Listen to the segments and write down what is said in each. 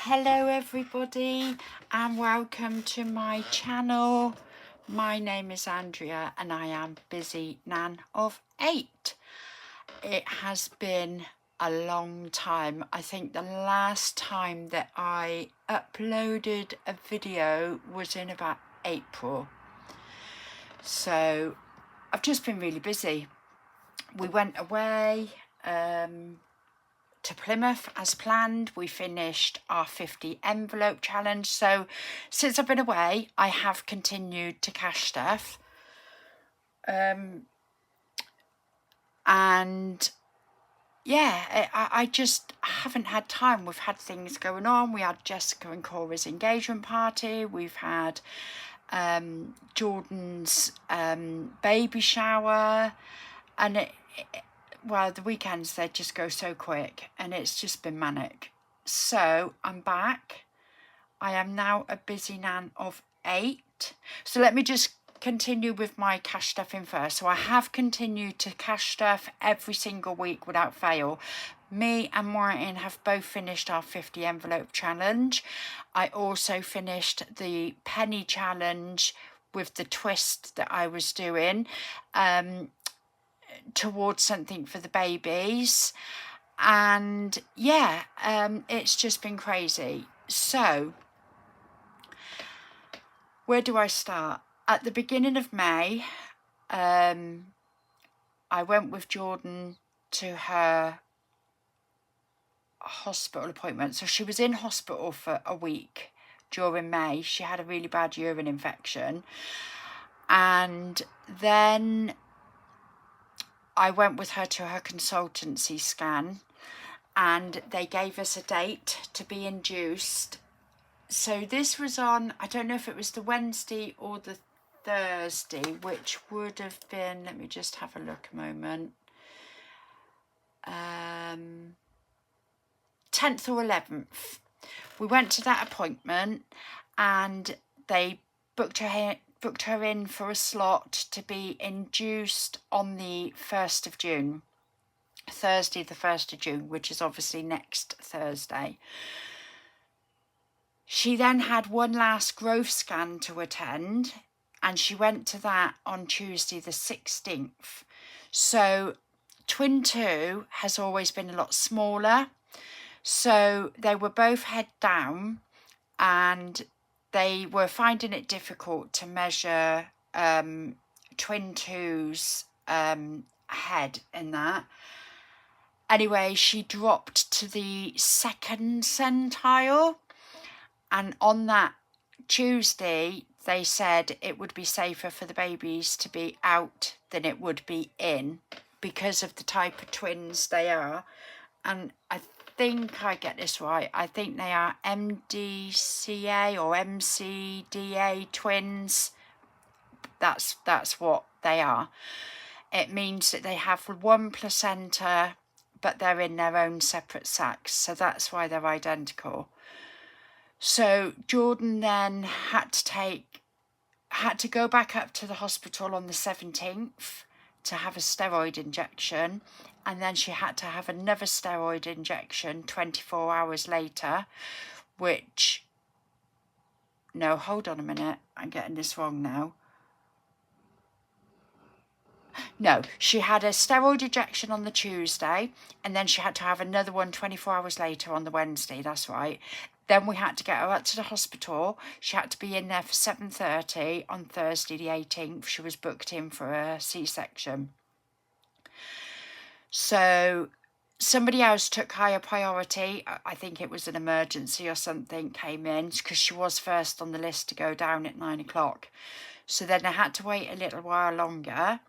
Hello everybody and welcome to my channel. My name is Andrea and I am Busy Nan of 8. It has been a long time. I think the last time that I uploaded a video was in about April. So I've just been really busy. We went away to Plymouth as planned. We finished our 50 envelope challenge. So since I've been away, I have continued to cash stuff. And yeah, I just haven't had time. We've had things going on. We had Jessica and Cora's engagement party. We've had Jordan's baby shower. And well, the weekends, they just go so quick and it's just been manic. So I'm back. I am now a Busy Nan of 8. So let me just continue with my cash stuffing first. So I have continued to cash stuff every single week without fail. Me and Martin have both finished our 50 envelope challenge. I also finished the penny challenge with the twist that I was doing towards something for the babies. And yeah, it's just been crazy. So where do I start? At the beginning of May, I went with Jordan to her hospital appointment. So she was in hospital for a week during May. She had a really bad urine infection. And then I went with her to her consultancy scan and they gave us a date to be induced. So this was on, I don't know if it was the Wednesday or the Thursday, which would have been, let me just have a look a moment, 10th or 11th. We went to that appointment and they booked her in for a slot to be induced on the 1st of June, Thursday the 1st of June, which is obviously next Thursday. She then had one last growth scan to attend and she went to that on Tuesday the 16th. So twin 2 has always been a lot smaller. So they were both head down and they were finding it difficult to measure twin 2's head in that. Anyway, she dropped to the 2nd centile. And on that Tuesday, they said it would be safer for the babies to be out than it would be in because of the type of twins they are. And I think I get this right. I think they are MDCA or MCDA twins. That's what they are. It means that they have one placenta, but they're in their own separate sacs. So that's why they're identical. So Jordan then had to go back up to the hospital on the 17th to have a steroid injection, and then she had to have another steroid injection 24 hours later, which, no, hold on a minute, I'm getting this wrong now. No, she had a steroid injection on the Tuesday, and then she had to have another one 24 hours later on the Wednesday, that's right. Then we had to get her up to the hospital. She had to be in there for 7:30 on Thursday the 18th. She was booked in for a C-section. So somebody else took higher priority. I think it was an emergency or something, came in because she was first on the list to go down at 9 o'clock. So then I had to wait a little while longer.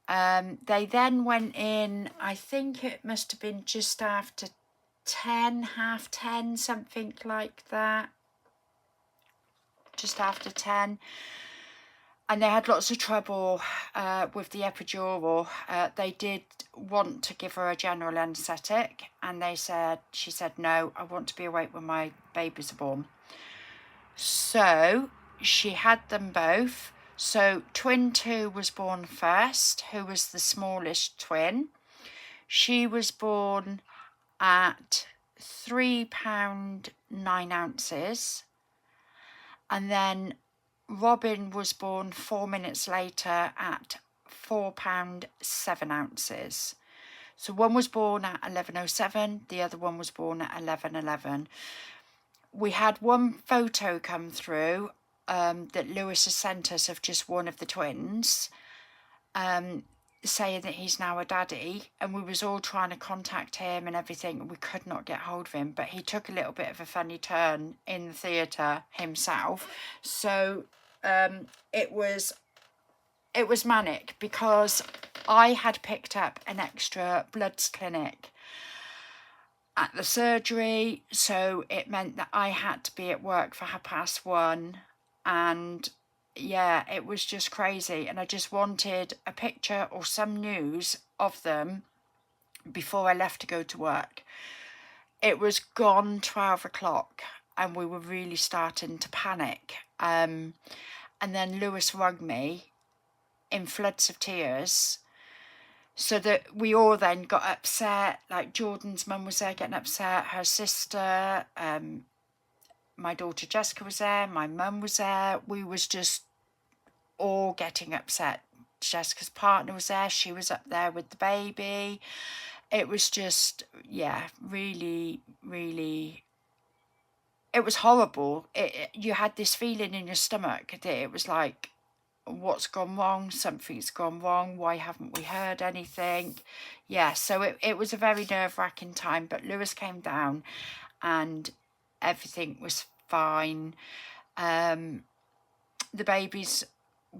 They then went in, I think it must have been just after 10, half 10, something like that, just after 10, and they had lots of trouble with the epidural. They did want to give her a general anaesthetic, and she said no, I want to be awake when my babies are born. So she had them both. So twin 2 was born first, who was the smallest twin. She was born at £3.9 and then Robin was born 4 minutes later at £4.7. So one was born at 11:07, the other one was born at 11:11. We had one photo come through that Lewis has sent us of just one of the twins, saying that he's now a daddy, and we was all trying to contact him and everything, and we could not get hold of him, but he took a little bit of a funny turn in the theatre himself. So it was manic, because I had picked up an extra bloods clinic at the surgery, so it meant that I had to be at work for 1:30, and yeah, it was just crazy, and I just wanted a picture or some news of them before I left to go to work. It was gone 12 o'clock and we were really starting to panic, and then Lewis rang me in floods of tears, so that we all then got upset. Like Jordan's mum was there getting upset, her sister, my daughter Jessica was there, my mum was there. We was just all getting upset. Jessica's partner was there, she was up there with the baby. It was just, yeah, really, really, it was horrible. You had this feeling in your stomach that it was like, what's gone wrong? Something's gone wrong. Why haven't we heard anything? Yeah, so it was a very nerve-wracking time, but Lewis came down and everything was fine. The babies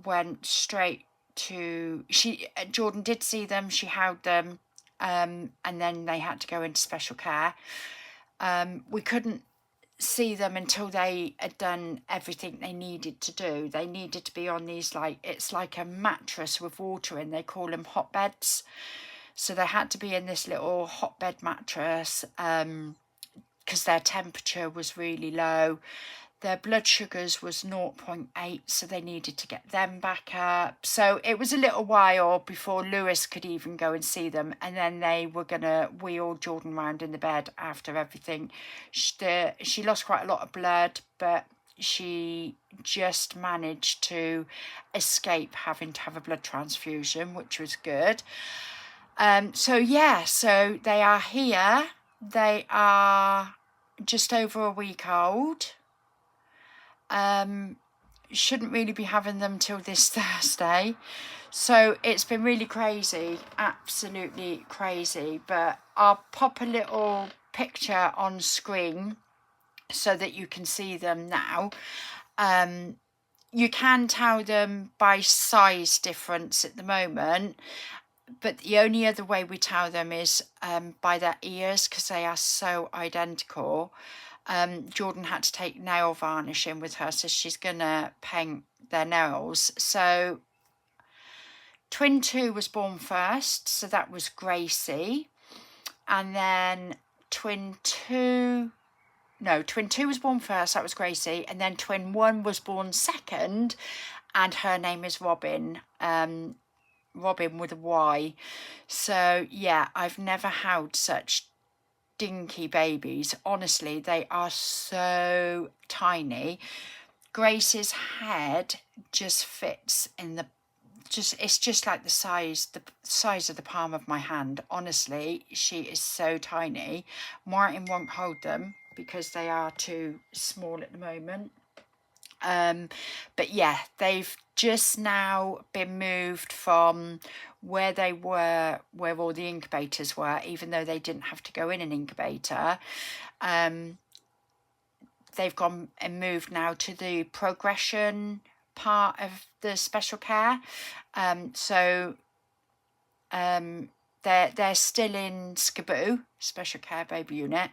went straight to, Jordan did see them, she held them, and then they had to go into special care. We couldn't see them until they had done everything they needed to do. They needed to be on these, like, it's like a mattress with water in, they call them hot beds. So they had to be in this little hotbed mattress because their temperature was really low. Their blood sugars was 0.8, so they needed to get them back up. So it was a little while before Lewis could even go and see them, and then they were going to wheel Jordan round in the bed after everything. She lost quite a lot of blood, but she just managed to escape having to have a blood transfusion, which was good. So yeah, so they are here. They are just over a week old. Shouldn't really be having them till this Thursday, so it's been really crazy, absolutely crazy. But I'll pop a little picture on screen so that you can see them now. You can tell them by size difference at the moment, but the only other way we tell them is by their ears, because they are so identical. Jordan had to take nail varnish in with her, so she's gonna paint their nails. So twin 2 was born first, so that was Gracie, and then twin 2 was born first, that was Gracie, and then twin 1 was born second, and her name is Robin. Robin with a Y. So yeah, I've never held such dinky babies. Honestly, they are so tiny. Grace's head just fits in the, it's just like the size of the palm of my hand. Honestly, she is so tiny. Martin won't hold them because they are too small at the moment. But yeah, they've just now been moved from where they were, where all the incubators were, even though they didn't have to go in an incubator. They've gone and moved now to the progression part of the special care. They're still in SCBU, Special Care Baby Unit,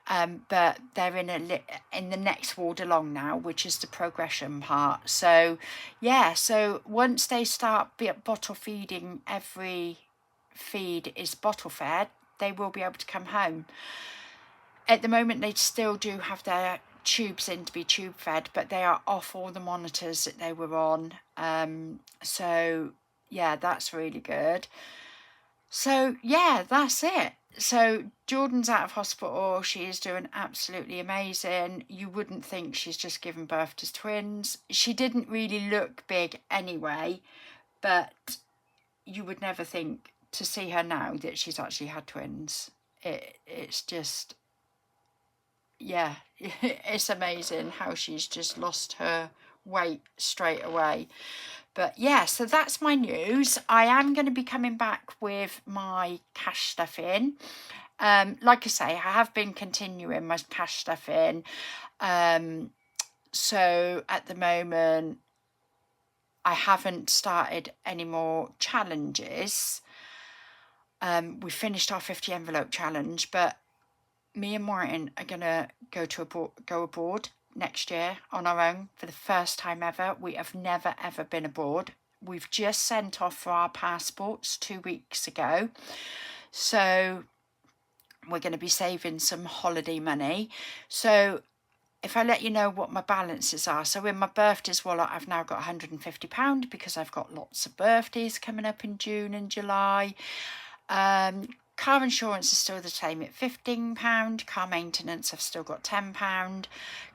but they're in the next ward along now, which is the progression part. So yeah, so once they start bottle feeding, every feed is bottle fed, they will be able to come home. At the moment, they still do have their tubes in to be tube fed, but they are off all the monitors that they were on. So yeah, that's really good. So yeah, that's it. So Jordan's out of hospital. She is doing absolutely amazing. You wouldn't think she's just given birth to twins. She didn't really look big anyway, but you would never think to see her now that she's actually had twins. It's just, yeah, it's amazing how she's just lost her weight straight away. But yeah, so that's my news. I am going to be coming back with my cash stuff in. Like I say, I have been continuing my cash stuff in. So at the moment, I haven't started any more challenges. We finished our 50 envelope challenge, but me and Martin are going to go abroad next year on our own for the first time ever. We have never ever been abroad. We've just sent off for our passports 2 weeks ago. So we're going to be saving some holiday money. So if I let you know what my balances are. So in my birthdays wallet, I've now got £150 because I've got lots of birthdays coming up in June and July. Car insurance is still the same at £15. Car maintenance, I've still got £10.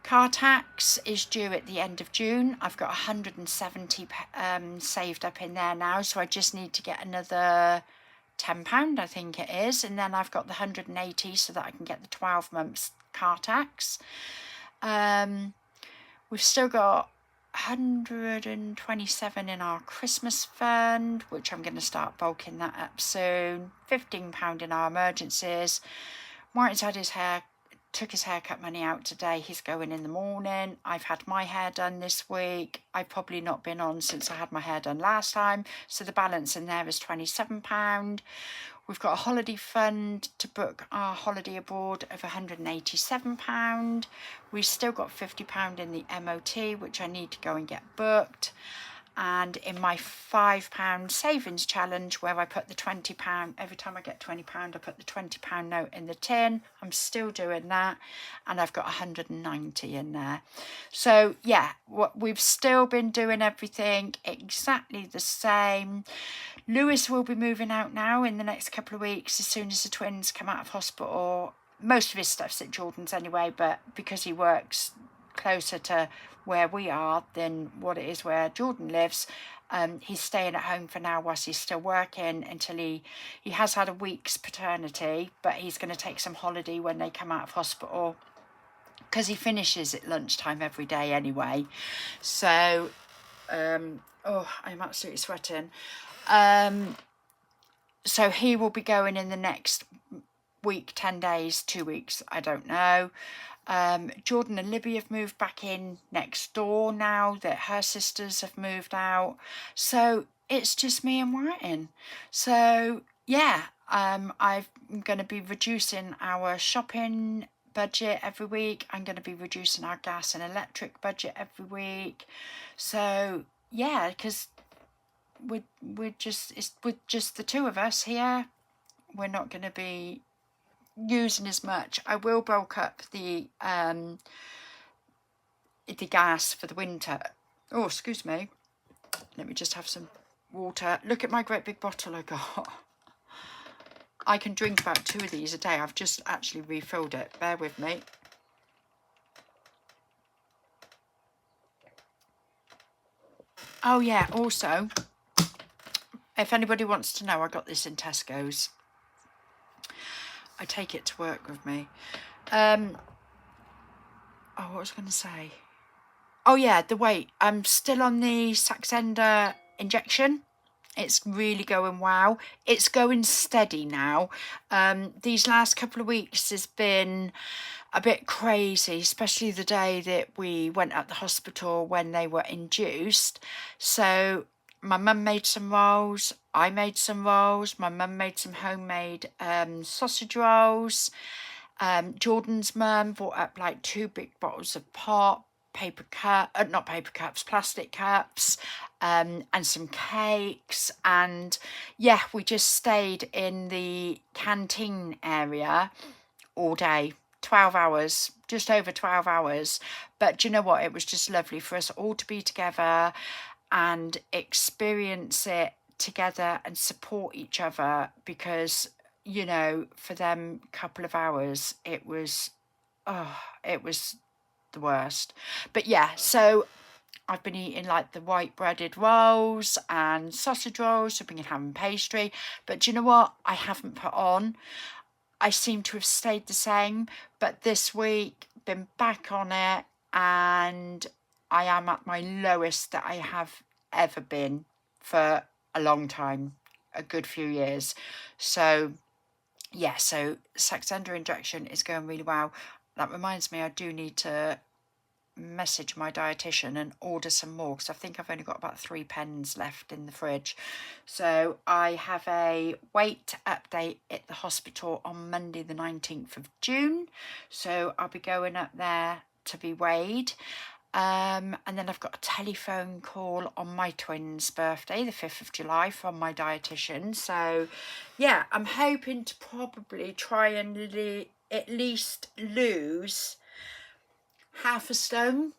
Car tax is due at the end of June. I've got 170 saved up in there now, so I just need to get another £10, I think it is, and then I've got the 180 so that I can get the 12 months car tax. We've still got 127 in our Christmas fund, which I'm going to start bulking that up soon. £15 in our emergencies. Martin's had took his haircut money out today. He's going in the morning. I've had my hair done this week. I've probably not been on since I had my hair done last time, so the balance in there is £27. We've got a holiday fund to book our holiday abroad of £187. We've still got £50 in the MOT, which I need to go and get booked. And in my £5 savings challenge, where I put the £20, every time I get £20, I put the £20 note in the tin. I'm still doing that, and I've got 190 in there. So yeah, we've still been doing everything exactly the same. Lewis will be moving out now in the next couple of weeks as soon as the twins come out of hospital. Most of his stuff's at Jordan's anyway, but because he works closer to where we are than what it is where Jordan lives, he's staying at home for now whilst he's still working until he has had a week's paternity, but he's going to take some holiday when they come out of hospital because he finishes at lunchtime every day anyway. So oh, I'm absolutely sweating. So he will be going in the next week, 10 days, 2 weeks, I don't know. Jordan and Libby have moved back in next door now that her sisters have moved out. So it's just me and Martin. So yeah, I'm going to be reducing our shopping budget every week. I'm going to be reducing our gas and electric budget every week. So yeah, because we're just with just the two of us here, we're not going to be using as much. I will bulk up the gas for the winter. Oh, excuse me. Let me just have some water. Look at my great big bottle I got. I can drink about 2 of these a day. I've just actually refilled it. Bear with me. Oh yeah, also, if anybody wants to know, I got this in Tesco's. I take it to work with me. Oh, what was I going to say? Oh yeah, the weight. I'm still on the Saxenda injection. It's really going well. It's going steady now. These last couple of weeks has been a bit crazy, especially the day that we went at the hospital when they were induced. So my mum made some rolls, I made some rolls, my mum made some homemade sausage rolls. Jordan's mum brought up like 2 big bottles of pop, plastic cups, and some cakes. And yeah, we just stayed in the canteen area all day. 12 hours, just over 12 hours. But do you know what? It was just lovely for us all to be together and experience it together and support each other, because, you know, for them couple of hours, it was the worst. But yeah, so I've been eating like the white breaded rolls and sausage rolls. I've been having pastry. But do you know what? I haven't put on. I seem to have stayed the same. But this week, been back on it. And I am at my lowest that I have ever been for a long time. A good few years. So yeah, so Saxenda injection is going really well. That reminds me, I do need to message my dietitian and order some more, because I think I've only got about 3 pens left in the fridge. So I have a weight update at the hospital on Monday the 19th of June. So I'll be going up there to be weighed. And then I've got a telephone call on my twins' birthday, the 5th of July, from my dietitian. So yeah, I'm hoping to probably try and at least lose half a stone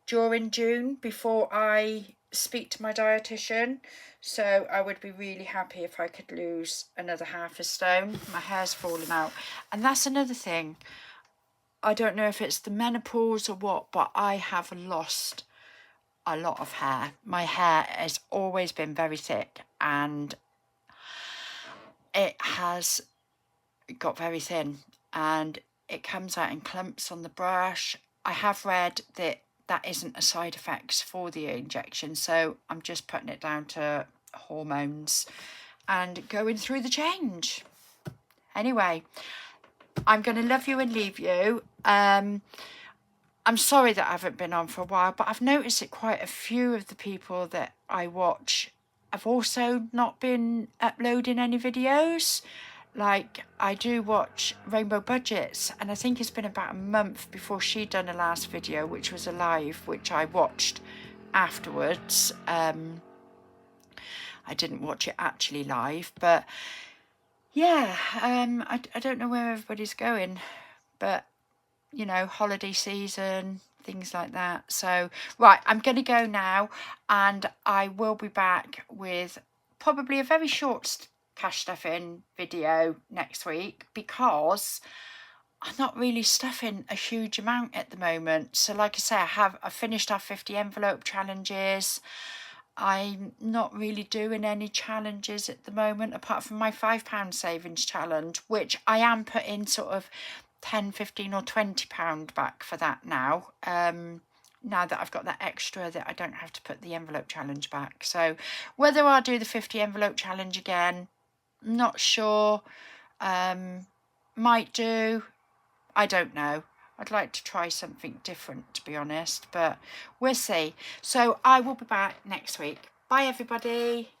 during June before I speak to my dietitian. So I would be really happy if I could lose another half a stone. My hair's falling out. And that's another thing. I don't know if it's the menopause or what, but I have lost a lot of hair. My hair has always been very thick, and it has got very thin, and it comes out in clumps on the brush. I have read that that isn't a side effect for the injection, so I'm just putting it down to hormones and going through the change. Anyway, I'm going to love you and leave you. I'm sorry that I haven't been on for a while, but I've noticed that quite a few of the people that I watch have also not been uploading any videos. Like, I do watch Rainbow Budgets, and I think it's been about a month before she done her last video, which was a live, which I watched afterwards. I didn't watch it actually live, but yeah, I don't know where everybody's going, but you know, holiday season, things like that. So right, I'm going to go now, and I will be back with probably a very short cash stuffing video next week, because I'm not really stuffing a huge amount at the moment. So like I say, I finished our 50 envelope challenges. I'm not really doing any challenges at the moment, apart from my £5 savings challenge, which I am putting sort of 10, 15 or £20 back for that now. Now that I've got that extra, that I don't have to put the envelope challenge back. So whether I'll do the 50 envelope challenge again, not sure. Might do. I don't know. I'd like to try something different, to be honest, but we'll see. So I will be back next week. Bye, everybody.